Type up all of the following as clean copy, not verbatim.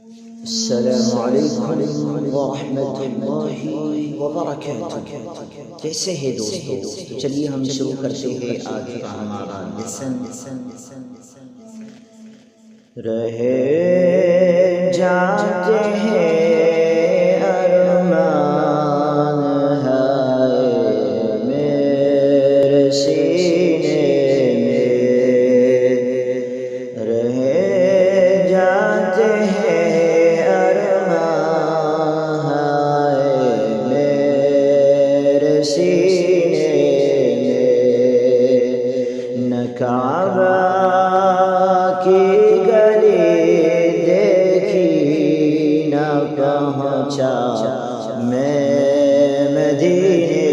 السلام علیکم ورحمۃ اللہ وبرکاتہ۔ کیسے ہیں دوستو؟ چلیے ہم شروع کرتے ہیں آج کا ہمارا لیسن۔ رہے جاتے ہیں ارمان ہے میرے سینے میں، رہے جاتے ہیں سینے میں، نہ کعبہ کی گلی دیکھی نہ پہنچا میں مدینے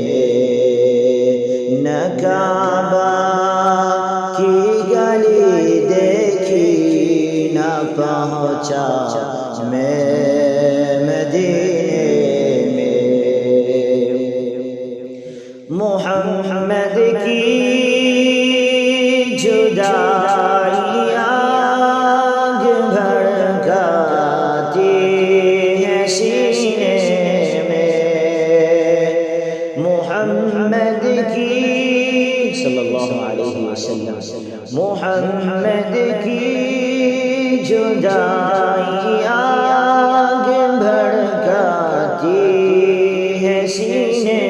میں، نہ کعبہ کی گلی دیکھی نہ پہنچا میں مدینے۔ محمد کی جدائی آگ بھڑکاتی ہے سینے میں، محمد کی صلی اللہ علیہ وسلم، محمد کی جدائی آگ بھڑکاتی ہے سینے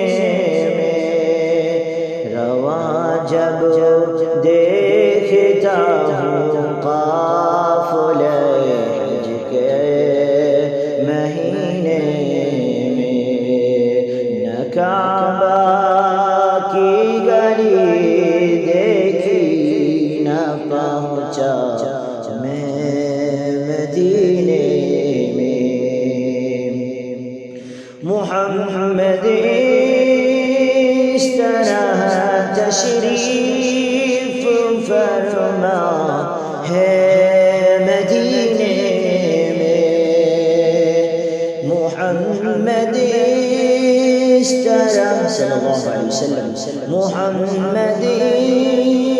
جب دیکھتا ہوں قافلہ حج کے مہینے میں، نہ کعبہ کی گلی دیکھی نہ پہنچا میں مدینے میں۔ محمد اس طرح تشریف فرما ہے مدینے میں، محمد اس طرح صلی اللہ علیہ وسلم، محمد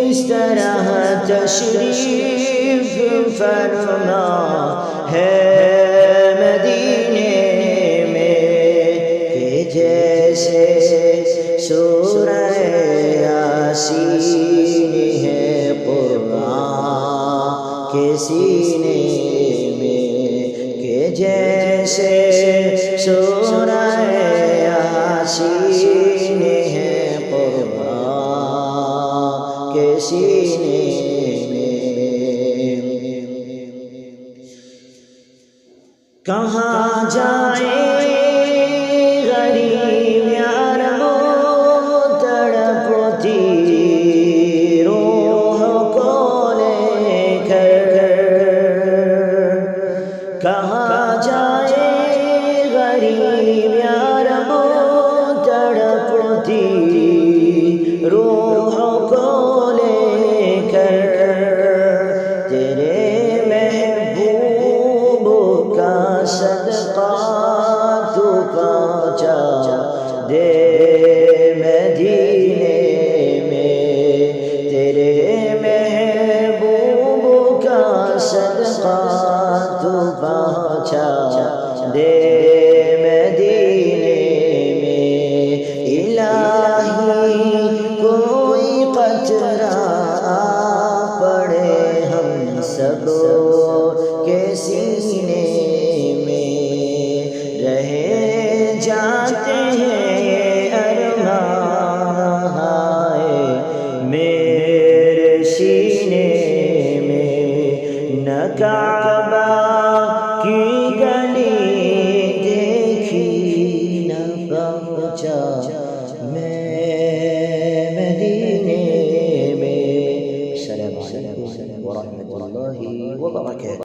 اس طرح تشریف فرما ہے مدینے میں کہ جیسے سورہ یاسین ہے قرآن کے سینے میں، کہ جیسے سورہ یاسین ہے قرآن کے سینے میں۔ کہاں جائیں غریب یار کہاں جائے غریب یار تڑپتی روح کو لے کر، تیرے محبوب کا صدقہ تو پہنچا دے مدینے میں، تیرے محبوب کا صدقہ تو پہنچا